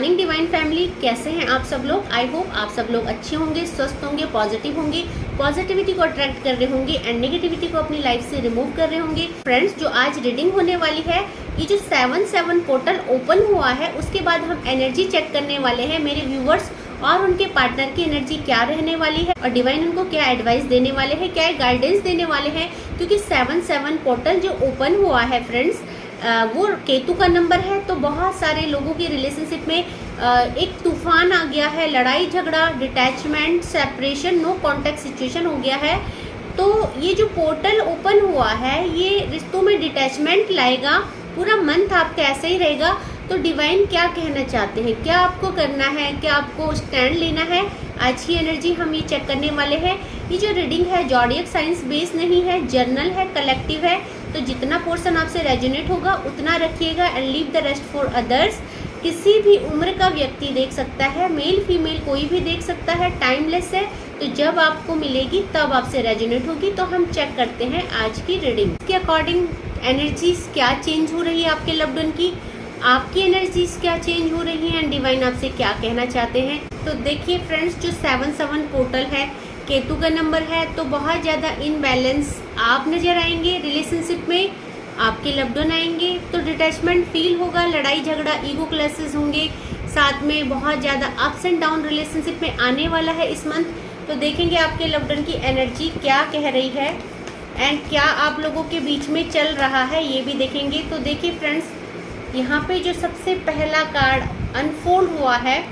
Morning divine family, कैसे हैं आप सब लोग। आई होप आप सब लोग अच्छे होंगे, स्वस्थ होंगे, पॉजिटिव होंगे, पॉजिटिविटी को अट्रैक्ट कर रहे होंगे एंड नेगेटिविटी को अपनी लाइफ से रिमूव कर रहे होंगे। फ्रेंड्स, जो आज रीडिंग होने वाली है, ये जो 7/7 पोर्टल ओपन हुआ है, उसके बाद हम एनर्जी चेक करने वाले हैं मेरे व्यूवर्स और उनके पार्टनर की एनर्जी क्या रहने वाली है और डिवाइन उनको क्या एडवाइस देने वाले हैं, क्या गाइडेंस देने वाले हैं। क्योंकि 7/7 पोर्टल जो ओपन हुआ है फ्रेंड्स, वो केतु का नंबर है, तो बहुत सारे लोगों के रिलेशनशिप में एक तूफान आ गया है, लड़ाई झगड़ा, detachment, separation, no contact situation हो गया है। तो ये जो पोर्टल ओपन हुआ है, ये रिश्तों में डिटैचमेंट लाएगा। पूरा मंथ आपका ऐसे ही रहेगा। तो डिवाइन क्या कहना चाहते हैं, क्या आपको करना है, क्या आपको स्टैंड लेना है, आज की एनर्जी हम ये चेक करने वाले हैं। ये जो रीडिंग है जॉडियक साइंस बेस नहीं है, जर्नल है, कलेक्टिव है। तो जितना पोर्शन आपसे रेजोनेट होगा उतना रखिएगा and leave the rest for others. किसी भी उम्र का व्यक्ति देख सकता है, मेल फीमेल कोई भी देख सकता है, टाइमलेस है। तो जब आपको मिलेगी तब आपसे रेजोनेट होगी। तो हम चेक करते हैं आज की रीडिंग के अकॉर्डिंग एनर्जीज क्या चेंज हो रही है आपके लव्ड वन की, आपकी एनर्जीज क्या चेंज हो रही हैं एंड डिवाइन आपसे क्या कहना चाहते हैं। तो देखिए फ्रेंड्स, जो 7/7 पोर्टल है, केतु का नंबर है, तो बहुत ज़्यादा इनबैलेंस आप नज़र आएंगे रिलेशनशिप में, आपके लव्ड वन आएंगे तो डिटैचमेंट फील होगा, लड़ाई झगड़ा, ईगो क्लैशेस होंगे, साथ में बहुत ज़्यादा अप्स एंड डाउन रिलेशनशिप में आने वाला है इस मंथ। तो देखेंगे आपके लव्ड वन की एनर्जी क्या कह रही है एंड क्या आप लोगों के बीच में चल रहा है, ये भी देखेंगे। तो देखिए फ्रेंड्स, यहाँ पे जो सबसे पहला कार्ड अनफोल्ड हुआ है,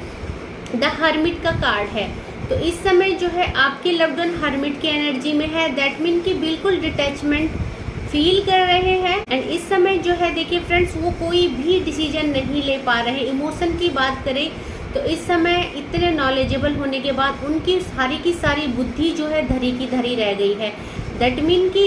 द हर्मिट का कार्ड है। तो इस समय जो है आपके लव्ड वन हर्मिट की एनर्जी में है। दैट मीन कि बिल्कुल डिटैचमेंट फील कर रहे हैं एंड इस समय जो है देखिए फ्रेंड्स, वो कोई भी डिसीजन नहीं ले पा रहे। इमोशन की बात करें तो इस समय इतने नॉलेजेबल होने के बाद उनकी सारी की सारी बुद्धि जो है धरी की धरी रह गई है। दैट मीन कि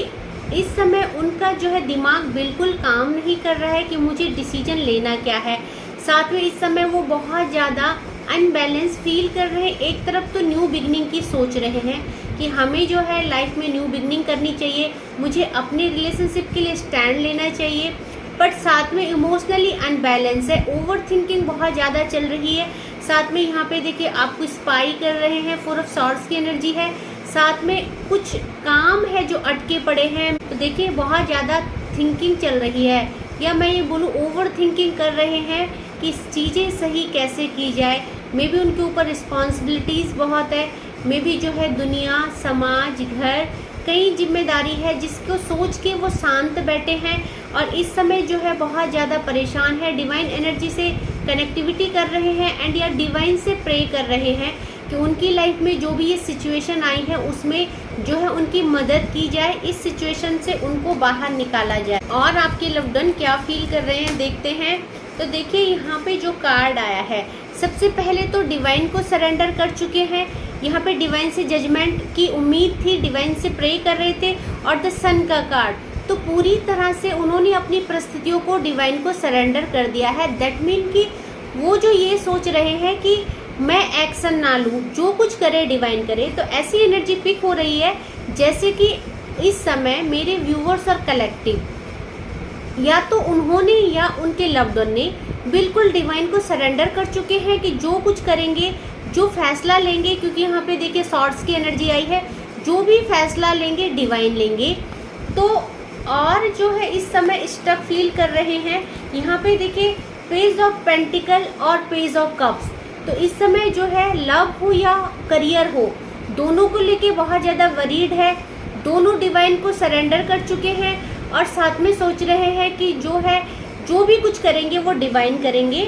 इस समय उनका जो है दिमाग बिल्कुल काम नहीं कर रहा है कि मुझे डिसीजन लेना क्या है। साथ में इस समय वो बहुत ज़्यादा अनबैलेंस फील कर रहे हैं। एक तरफ तो न्यू बिगनिंग की सोच रहे हैं कि हमें जो है लाइफ में न्यू बिगनिंग करनी चाहिए, मुझे अपने रिलेशनशिप के लिए स्टैंड लेना चाहिए, बट साथ में इमोशनली अनबैलेंस है, ओवर थिंकिंग बहुत ज़्यादा चल रही है। साथ में यहाँ पे देखिए आपको स्पाई कर रहे हैं, 4 ऑफ सॉर्ड्स की एनर्जी है। साथ में कुछ काम है जो अटके पड़े हैं। तो देखिए बहुत ज़्यादा थिंकिंग चल रही है, या मैं ये बोलूँ ओवर थिंकिंग कर रहे हैं कि चीज़ें सही कैसे की जाए। मे बी उनके ऊपर रिस्पॉन्सिबिलिटीज़ बहुत है, मे बी जो है दुनिया, समाज, घर, कई जिम्मेदारी है जिसको सोच के वो शांत बैठे हैं और इस समय जो है बहुत ज़्यादा परेशान है। डिवाइन एनर्जी से कनेक्टिविटी कर रहे हैं एंड या डिवाइन से प्रे कर रहे हैं कि उनकी लाइफ में जो भी ये सिचुएशन आई है उसमें जो है उनकी मदद की जाए, इस सिचुएशन से उनको बाहर निकाला जाए। और आपके लव्ड वन क्या फील कर रहे हैं देखते हैं। तो देखिए यहाँ पे जो कार्ड आया है, सबसे पहले तो डिवाइन को सरेंडर कर चुके हैं। यहाँ पे डिवाइन से जजमेंट की उम्मीद थी, डिवाइन से प्रे कर रहे थे। और द सन का कार्ड, तो पूरी तरह से उन्होंने अपनी परिस्थितियों को डिवाइन को सरेंडर कर दिया है। दैट मीन कि वो जो ये सोच रहे हैं कि मैं एक्शन ना लूँ, जो कुछ करे डिवाइन करे। तो ऐसी एनर्जी पिक हो रही है जैसे कि इस समय मेरे व्यूवर्स और कलेक्टिव, या तो उन्होंने या उनके लव्ड वन ने बिल्कुल डिवाइन को सरेंडर कर चुके हैं कि जो कुछ करेंगे, जो फैसला लेंगे, क्योंकि यहाँ पे देखिए सॉर्ड्स की एनर्जी आई है, जो भी फैसला लेंगे डिवाइन लेंगे। तो और जो है इस समय स्टक फील कर रहे हैं। यहाँ पे देखिए पेज ऑफ पेंटिकल और पेज ऑफ कप्स। तो इस समय जो है लव हो या करियर हो, दोनों को लेके बहुत ज़्यादा वरीड है। दोनों डिवाइन को सरेंडर कर चुके हैं और साथ में सोच रहे हैं कि जो है जो भी कुछ करेंगे वो डिवाइन करेंगे।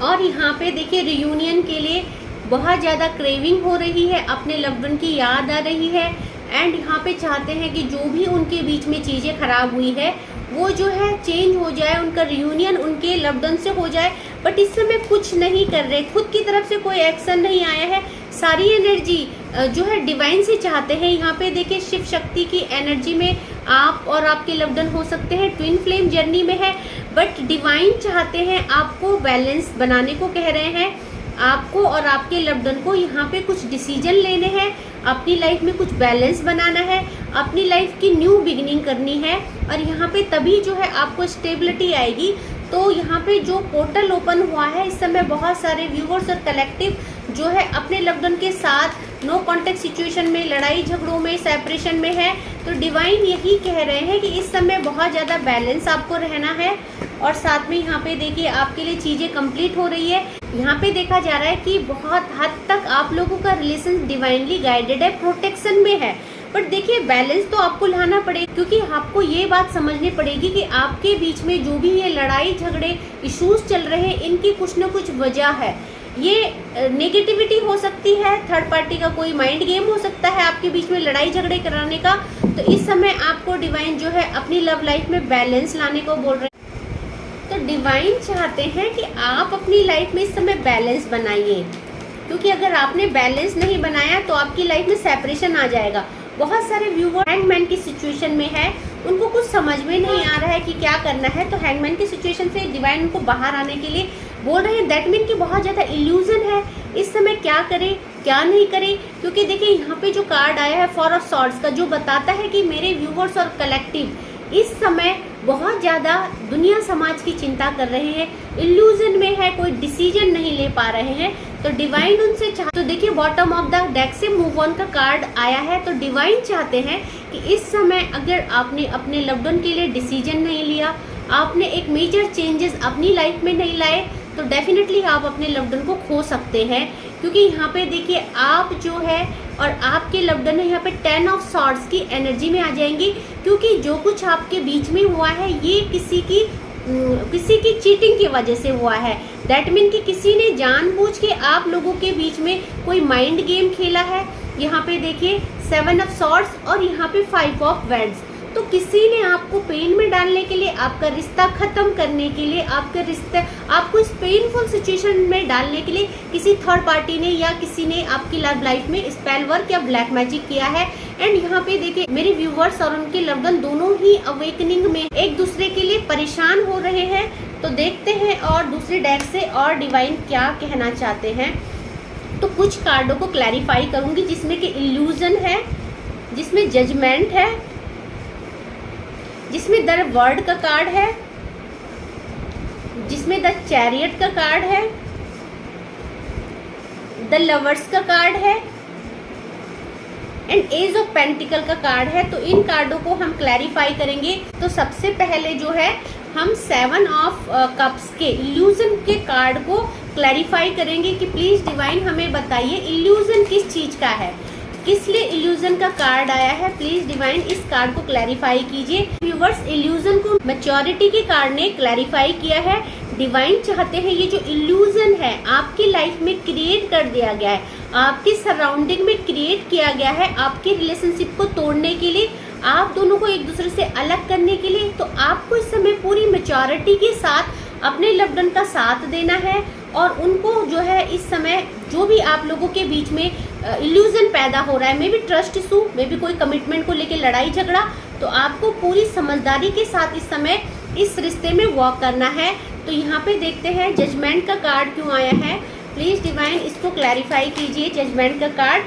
और यहाँ पे देखिए रियूनियन के लिए बहुत ज़्यादा क्रेविंग हो रही है, अपने लव्ड वन की याद आ रही है एंड यहाँ पे चाहते हैं कि जो भी उनके बीच में चीज़ें खराब हुई है वो जो है चेंज हो जाए, उनका रियूनियन उनके लव्ड वन से हो जाए। बट इस समय कुछ नहीं कर रहे, खुद की तरफ से कोई एक्शन नहीं आया है। सारी एनर्जी जो है डिवाइन से चाहते हैं। यहाँ पे देखिए शिव शक्ति की एनर्जी में आप और आपके लव्ड वन हो सकते हैं, ट्विन फ्लेम जर्नी में है, बट डिवाइन चाहते हैं आपको बैलेंस बनाने को कह रहे हैं। आपको और आपके लव्ड वन को यहाँ पे कुछ डिसीजन लेने हैं, अपनी लाइफ में कुछ बैलेंस बनाना है, अपनी लाइफ की न्यू बिगिनिंग करनी है और यहाँ पे तभी जो है आपको स्टेबिलिटी आएगी। तो यहाँ पे जो पोर्टल ओपन हुआ है, इस समय बहुत सारे व्यूअर्स और कलेक्टिव जो है अपने लव्ड वन के साथ नो कॉन्टेक्ट सिचुएशन में, लड़ाई झगड़ों में, सेपरेशन में है। तो डिवाइन यही कह रहे हैं कि इस समय बहुत ज़्यादा बैलेंस आपको रहना है। और साथ में यहाँ पे देखिए आपके लिए चीज़ें कंप्लीट हो रही है। यहाँ पे देखा जा रहा है कि बहुत हद तक आप लोगों का रिलेशन डिवाइनली गाइडेड है, प्रोटेक्शन में है। बट देखिए बैलेंस तो आपको लाना पड़ेगा, क्योंकि आपको ये बात समझनी पड़ेगी कि आपके बीच में जो भी ये लड़ाई झगड़े इश्यूज चल रहे हैं, इनकी कुछ न कुछ वजह है। ये नेगेटिविटी हो सकती है, थर्ड पार्टी का कोई माइंड गेम हो सकता है आपके बीच में लड़ाई झगड़े कराने का। तो इस समय आपको डिवाइन जो है अपनी लव लाइफ में बैलेंस लाने को बोल रहे हैं। तो डिवाइन चाहते हैं कि आप अपनी लाइफ में इस समय बैलेंस बनाइए, क्योंकि अगर आपने बैलेंस नहीं बनाया तो आपकी लाइफ में सेपरेशन आ जाएगा। बहुत सारे व्यूअर हैंगमैन की सिचुएशन में है, उनको कुछ समझ में नहीं आ रहा है कि क्या करना है। तो हैंगमैन की सिचुएशन से डिवाइन उनको बाहर आने के लिए बोल रहे हैं। दैट मीन कि बहुत ज़्यादा इल्यूजन है, इस समय क्या करें क्या नहीं करें। क्योंकि देखिए यहाँ पे जो कार्ड आया है 4 ऑफ सॉर्ड्स का, जो बताता है कि मेरे व्यूअर्स और कलेक्टिव इस समय बहुत ज़्यादा दुनिया समाज की चिंता कर रहे हैं, इल्यूजन में है, कोई डिसीजन नहीं ले पा रहे हैं। तो डिवाइन उनसे तो देखिए बॉटम ऑफ द डेक से मूव ऑन का कार्ड आया है। तो डिवाइन चाहते हैं कि इस समय अगर आपने अपने लव्ड वन के लिए डिसीजन नहीं लिया, आपने एक मेजर चेंजेस अपनी लाइफ में नहीं लाए, तो डेफिनेटली आप अपने लव्ड वन को खो सकते हैं। क्योंकि यहाँ पे देखिए आप जो है और आपके लव्ड वन है, यहाँ पे 10 ऑफ सॉर्ड्स की एनर्जी में आ जाएंगी। क्योंकि जो कुछ आपके बीच में हुआ है ये किसी की चीटिंग की वजह से हुआ है। दैट मीन कि किसी ने जानबूझ के आप लोगों के बीच में कोई माइंड गेम खेला है। यहाँ पे देखिए 7 ऑफ सॉर्ड्स और यहाँ पे 5 ऑफ वैंड्स। तो किसी ने आपको पेन में डालने के लिए, आपका रिश्ता खत्म करने के लिए, आपको इस पेनफुल सिचुएशन में डालने के लिए किसी थर्ड पार्टी ने या किसी ने आपकी लव लाइफ में स्पेल वर्क या ब्लैक मैजिक किया है। एंड यहाँ पे देखिए मेरे व्यूवर्स और उनके लव्ड वन दोनों ही अवेकनिंग में एक दूसरे के लिए परेशान हो रहे हैं। तो देखते हैं और दूसरे डेक से और डिवाइन क्या कहना चाहते हैं। तो कुछ कार्डों को क्लैरिफाई करूंगी, जिसमें कि इल्यूजन है, जिसमें जजमेंट है, जिसमें द वर्ड का कार्ड है, जिसमें द चैरियट का कार्ड है, द लवर्स का कार्ड है एंड एज ऑफ पेंटिकल का कार्ड है। तो इन कार्डों को हम क्लैरिफाई करेंगे। तो सबसे पहले जो है हम 7 ऑफ कप्स के इल्यूजन के कार्ड को क्लैरिफाई करेंगे कि प्लीज डिवाइन हमें बताइए इल्यूजन किस चीज का है, किस लिए इल्यूजन का कार्ड आया है। प्लीज डिवाइन इस कार्ड को क्लैरिफाई कीजिए। व्यूअर्स इल्यूजन को मैच्योरिटी के कार्ड ने क्लैरिफाई किया है। डिवाइन चाहते हैं ये जो इल्यूजन है आपकी लाइफ में क्रिएट कर दिया गया है, आपकी सराउंडिंग में क्रिएट किया गया है, आपके रिलेशनशिप को तोड़ने के लिए, आप दोनों को एक दूसरे से अलग करने के लिए। तो आपको इस समय पूरी मैच्योरिटी के साथ अपने लव्ड वन का साथ देना है और उनको जो है इस समय जो भी आप लोगों के बीच में इल्यूजन पैदा हो रहा है, may be trust issue, may be कोई कमिटमेंट को लेके लड़ाई झगड़ा, तो आपको पूरी समझदारी के साथ इस समय इस रिश्ते में वॉक करना है। तो यहाँ पे देखते हैं जजमेंट का कार्ड क्यों आया है। प्लीज डिवाइन इसको क्लैरिफाई कीजिए जजमेंट का कार्ड।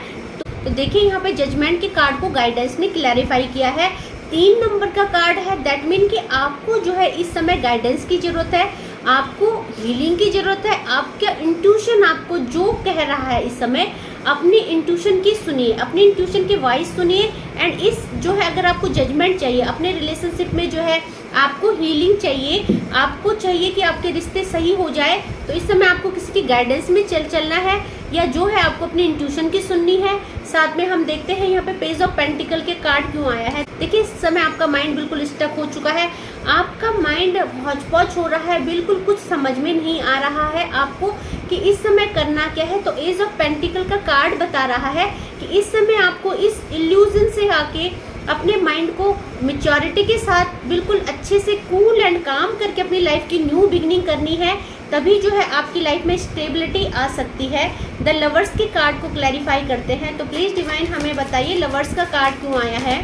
तो देखिए यहाँ पे जजमेंट के कार्ड को गाइडेंस ने क्लैरिफाई किया है। 3 नंबर का कार्ड है। दैट मीन कि आपको जो है इस समय गाइडेंस की जरूरत है, आपको हीलिंग की जरूरत है। आपका इंट्यूशन आपको जो कह रहा है इस समय, अपनी इंट्यूशन की सुनिए, अपनी इंट्यूशन की वॉइस सुनिए। एंड इस जो है अगर आपको जजमेंट चाहिए अपने रिलेशनशिप में, जो है आपको हीलिंग चाहिए, आपको चाहिए कि आपके रिश्ते सही हो जाए, तो इस समय आपको किसी की गाइडेंस में चलना है या जो है आपको अपनी इंट्यूशन की सुननी है। साथ में हम देखते हैं यहाँ पे पेज ऑफ पेंटिकल के कार्ड क्यों आया है। देखिए इस समय आपका माइंड बिल्कुल स्टक हो चुका है, आपका माइंड हौच-पौच हो रहा है, बिल्कुल कुछ समझ में नहीं आ रहा है आपको कि इस समय करना क्या है। तो एज ऑफ पेंटिकल का कार्ड बता रहा है कि इस समय आपको इस इल्यूजन से आके अपने माइंड को मैच्योरिटी के साथ बिल्कुल अच्छे से कूल एंड काम करके अपनी लाइफ की न्यू बिगनिंग करनी है, तभी जो है आपकी लाइफ में स्टेबिलिटी आ सकती है। द लवर्स के कार्ड को क्लैरिफाई करते हैं। तो प्लीज डिवाइन हमें बताइए लवर्स का कार्ड क्यों आया है।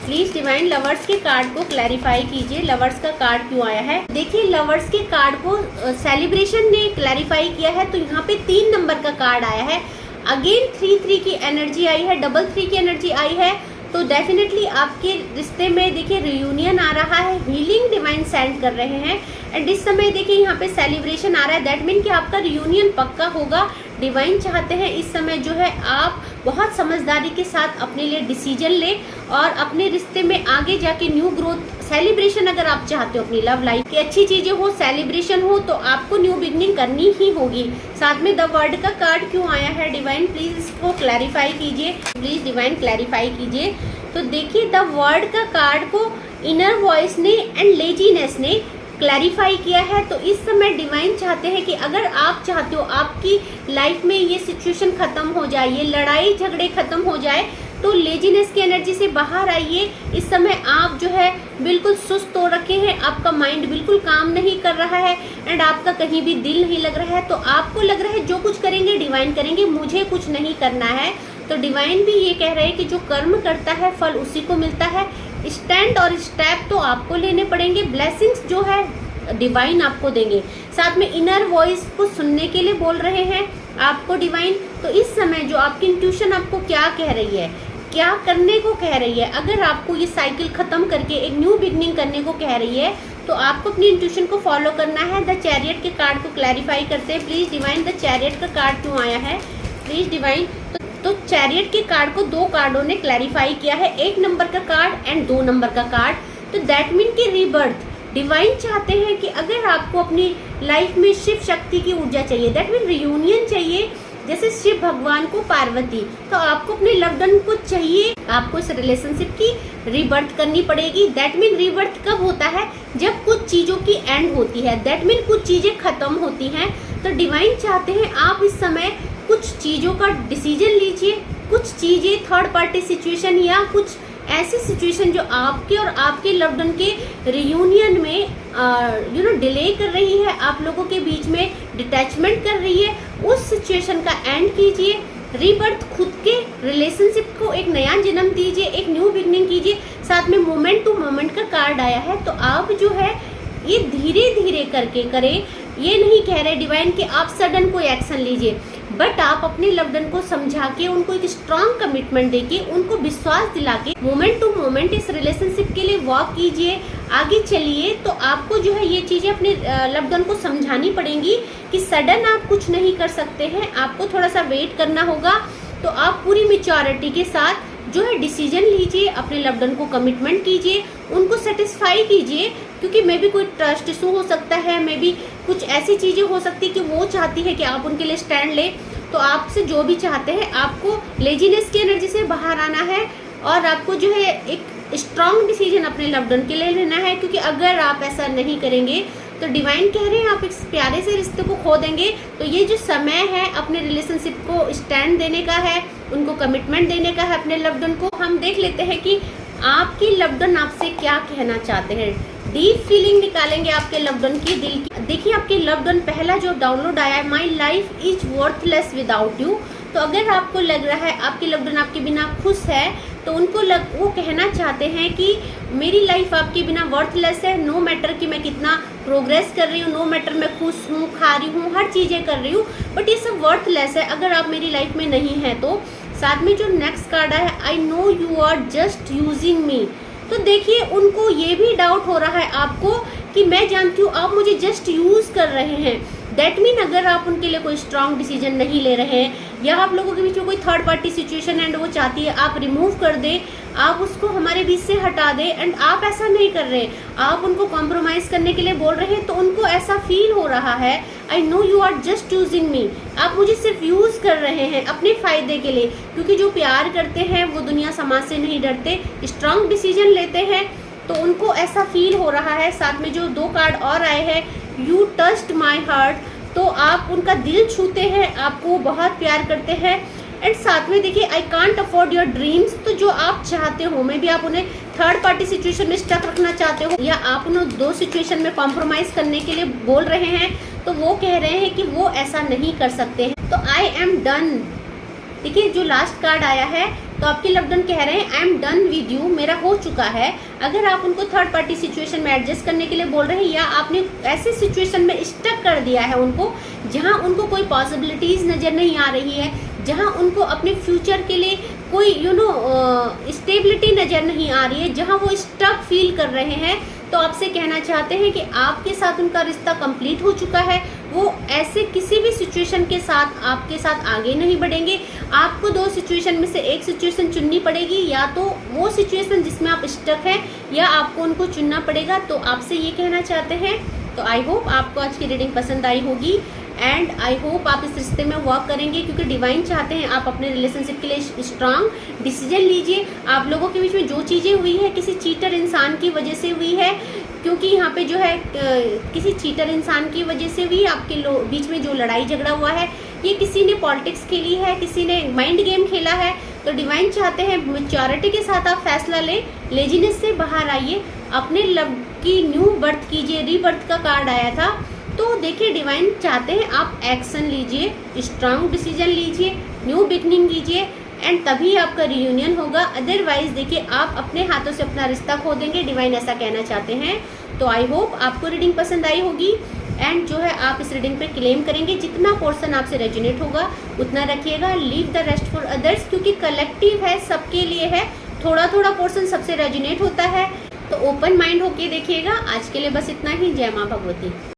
प्लीज डिवाइन लवर्स के कार्ड को क्लैरिफाई कीजिए, लवर्स का कार्ड क्यों आया है। देखिए लवर्स के कार्ड को सेलिब्रेशन ने क्लैरिफाई किया है। तो यहाँ पे 3 नंबर का कार्ड आया है, अगेन 3-3 की एनर्जी आई है, 3-3 की एनर्जी आई है। तो डेफिनेटली आपके रिश्ते में देखिए रियूनियन आ रहा है, हीलिंग डिवाइन सेंड कर रहे हैं। एंड इस समय देखिए यहाँ पे सेलिब्रेशन आ रहा है, दैट मीन कि आपका रियूनियन पक्का होगा। डिवाइन चाहते हैं इस समय जो है आप बहुत समझदारी के साथ अपने लिए डिसीजन ले और अपने रिश्ते में आगे जाके न्यू ग्रोथ सेलिब्रेशन, अगर आप चाहते हो अपनी लव लाइफ की अच्छी चीजें हो, सेलिब्रेशन हो, तो आपको न्यू बिगनिंग करनी ही होगी। साथ में द वर्ड का कार्ड क्यों आया है डिवाइन, प्लीज इसको क्लैरिफाई कीजिए, प्लीज डिवाइन क्लैरिफाई कीजिए। तो देखिए द वर्ड का कार्ड को इनर वॉइस ने एंड लेजीनेस ने क्लैरिफाई किया है। तो इस समय डिवाइन चाहते हैं कि अगर आप चाहते हो आपकी लाइफ में ये सिचुएशन खत्म हो जाए, ये लड़ाई झगड़े खत्म हो जाए, तो लेजीनेस की एनर्जी से बाहर आइए। इस समय आप जो है बिल्कुल सुस्त हो रखे हैं, आपका माइंड बिल्कुल काम नहीं कर रहा है एंड आपका कहीं भी दिल नहीं लग रहा है। तो आपको लग रहा है जो कुछ करेंगे डिवाइन करेंगे, मुझे कुछ नहीं करना है। तो डिवाइन भी ये कह रहे हैं कि जो कर्म करता है फल उसी को मिलता है। स्टैंड और स्टेप तो आपको लेने पड़ेंगे, ब्लेसिंग्स जो है डिवाइन आपको देंगे। साथ में इनर वॉइस को सुनने के लिए बोल रहे हैं आपको डिवाइन। तो इस समय जो आपकी इंट्यूशन आपको क्या कह रही है, क्या करने को कह रही है, अगर आपको ये साइकिल खत्म करके एक न्यू बिगनिंग करने को कह रही है तो आपको अपनी इंट्यूशन को फॉलो करना है। द चैरियट के कार्ड को क्लैरिफाई करते हैं प्लीज डिवाइन, द चैरियट का कार्ड क्यों आया है प्लीज डिवाइन। तो चैरियट के कार्ड को दो कार्डों ने क्लैरिफाई किया है, 1 नंबर का कार्ड एंड 2 नंबर का कार्ड। तो दैट मीन की रीबर्थ डिवाइन चाहते हैं कि अगर आपको अपनी लाइफ में शिव शक्ति की ऊर्जा चाहिए, दैट मीन रियूनियन चाहिए, जैसे शिव भगवान को पार्वती, तो आपको अपने लव्ड वन को चाहिए, आपको इस रिलेशनशिप की रीबर्थ करनी पड़ेगी। दैट मीन रीबर्थ कब होता है, जब कुछ चीजों की एंड होती है, दैट मीन कुछ चीजें खत्म होती हैं। तो डिवाइन चाहते हैं आप इस समय कुछ चीजों का डिसीजन लीजिए, कुछ चीजें थर्ड पार्टी सिचुएशन या कुछ ऐसी सिचुएशन जो आपके और आपके लव्ड वन के रियूनियन में डिले कर रही है, आप लोगों के बीच में डिटैचमेंट कर रही है, उस सिचुएशन का एंड कीजिए। रीबर्थ खुद के रिलेशनशिप को एक नया जन्म दीजिए, एक न्यू बिगनिंग कीजिए। साथ में मोमेंट टू मोमेंट का कार्ड आया है, तो आप जो है ये धीरे धीरे करके करें। ये नहीं कह रहे डिवाइन कि आप सडन कोई एक्शन लीजिए, बट आप अपने लव्ड वन को समझा के उनको एक स्ट्रॉन्ग कमिटमेंट देके उनको विश्वास दिला के मोमेंट टू मोमेंट इस रिलेशनशिप के लिए वॉक कीजिए, आगे चलिए। तो आपको जो है ये चीजें अपने लव्ड वन को समझानी पड़ेंगी कि सडन आप कुछ नहीं कर सकते हैं, आपको थोड़ा सा वेट करना होगा। तो आप पूरी मैच्योरिटी के साथ जो है डिसीजन लीजिए, अपने लव्ड वन को कमिटमेंट कीजिए, उनको सेटिस्फाई कीजिए, क्योंकि मे बी कोई ट्रस्ट इशू हो सकता है, मे बी कुछ ऐसी चीजें हो सकती है कि वो चाहती है कि आप उनके लिए स्टैंड ले। तो आपसे जो भी चाहते हैं, आपको लेजीनेस की एनर्जी से बाहर आना है और आपको जो है एक स्ट्रॉन्ग डिसीजन अपने लव्ड वन के लिए लेना है, क्योंकि अगर आप ऐसा नहीं करेंगे तो डिवाइन कह रहे हैं आप एक प्यारे से रिश्ते को खो देंगे। तो ये जो समय है अपने रिलेशनशिप को स्टैंड देने का है, उनको कमिटमेंट देने का है अपने लव्ड वन को। हम देख लेते हैं कि आपकी लव्ड वन आपसे क्या कहना चाहते हैं। डीप फीलिंग निकालेंगे आपके लव्ड वन की, दिल की। देखिए आपके लव्ड वन पहला जो डाउनलोड आया है, my life is worthless without you. तो अगर आपको लग रहा है आपके लव्ड वन आपके बिना खुश है, तो उनको वो कहना चाहते हैं कि मेरी लाइफ आपके बिना वर्थलेस है। नो मैटर कि मैं कितना प्रोग्रेस कर रही हूँ, नो मैटर मैं खुश हूँ, खा रही हूँ, हर चीज़ें कर रही हूँ, बट ये सब वर्थलेस है अगर आप मेरी लाइफ में नहीं है तो। साथ में जो नेक्स्ट कार्ड है, I know you are just using me. तो देखिए उनको ये भी डाउट हो रहा है आपको कि मैं जानती हूँ आप मुझे जस्ट यूज कर रहे हैं। दैट मीन अगर आप उनके लिए कोई स्ट्रॉन्ग डिसीजन नहीं ले रहे हैं या आप लोगों के बीच में कोई थर्ड पार्टी सिचुएशन एंड वो चाहती है आप रिमूव कर दें, आप उसको हमारे बीच से हटा दें, एंड आप ऐसा नहीं कर रहे, आप उनको कॉम्प्रोमाइज़ करने के लिए बोल रहे हैं, तो उनको ऐसा फील हो रहा है I know you are just using me. आप मुझे सिर्फ यूज़ कर रहे हैं अपने फ़ायदे के लिए, क्योंकि जो प्यार करते हैं वो दुनिया समाज से नहीं डरते, स्ट्रॉन्ग डिसीजन लेते हैं, तो उनको ऐसा फील हो रहा है। साथ में जो 2 कार्ड और आए हैं, यू टच्ड माई हार्ट, तो आप उनका दिल छूते हैं, आपको बहुत प्यार करते हैं। एंड साथ में देखिए I can't afford your dreams, तो जो आप चाहते हो, मे भी आप उन्हें थर्ड पार्टी सिचुएशन में स्टक रखना चाहते हो या आप उन्हें 2 सिचुएशन में कॉम्प्रोमाइज़ करने के लिए बोल रहे हैं, तो वो कह रहे हैं कि वो ऐसा नहीं कर सकते हैं। तो आई एम डन, देखिए जो लास्ट कार्ड आया है, तो आपके लव्ड वन कह रहे हैं I am done with you, मेरा हो चुका है। अगर आप उनको थर्ड पार्टी सिचुएशन में एडजस्ट करने के लिए बोल रहे हैं या आपने ऐसे सिचुएशन में स्टक कर दिया है उनको जहां उनको कोई पॉसिबिलिटीज़ नज़र नहीं आ रही है, जहां उनको अपने फ्यूचर के लिए कोई स्टेबिलिटी नज़र नहीं आ रही है, जहाँ वो स्टक फील कर रहे हैं, तो आपसे कहना चाहते हैं कि आपके साथ उनका रिश्ता कंप्लीट हो चुका है। वो ऐसे किसी भी सिचुएशन के साथ आपके साथ आगे नहीं बढ़ेंगे। आपको दो सिचुएशन में से एक सिचुएशन चुननी पड़ेगी, या तो वो सिचुएशन जिसमें आप स्टक हैं, या आपको उनको चुनना पड़ेगा। तो आपसे ये कहना चाहते हैं। तो आई होप आपको आज की रीडिंग पसंद आई होगी, एंड आई होप आप इस रिश्ते में वर्क करेंगे, क्योंकि डिवाइन चाहते हैं आप अपने रिलेशनशिप के लिए स्ट्रांग डिसीजन लीजिए। आप लोगों के बीच में जो चीज़ें हुई है किसी चीटर इंसान की वजह से हुई है, क्योंकि यहाँ पे जो है किसी चीटर इंसान की वजह से हुई। आपके बीच में जो लड़ाई झगड़ा हुआ है, ये किसी ने पॉलिटिक्स खेली है, किसी ने माइंड गेम खेला है। तो डिवाइन चाहते हैं मैच्योरिटी के साथ आप फैसला लें, लेजीनेस से बाहर आइए, अपने लव की न्यू बर्थ कीजिए। रीबर्थ का कार्ड आया था, तो देखिए डिवाइन चाहते हैं आप एक्शन लीजिए, स्ट्रांग डिसीजन लीजिए, न्यू बिगनिंग कीजिए, एंड तभी आपका रियूनियन होगा। अदरवाइज देखिए आप अपने हाथों से अपना रिश्ता खो देंगे। डिवाइन ऐसा कहना चाहते हैं। तो आई होप आपको रीडिंग पसंद आई होगी, एंड जो है आप इस रीडिंग पे क्लेम करेंगे। जितना पोर्शन आपसे रेजोनेट होगा उतना रखिएगा, leave the rest for others, क्योंकि कलेक्टिव है, सबके लिए है। थोड़ा थोड़ा पोर्शन सबसे रेजोनेट होता है, तो ओपन माइंड होके देखिएगा। आज के लिए बस इतना ही। जय माँ भगवती।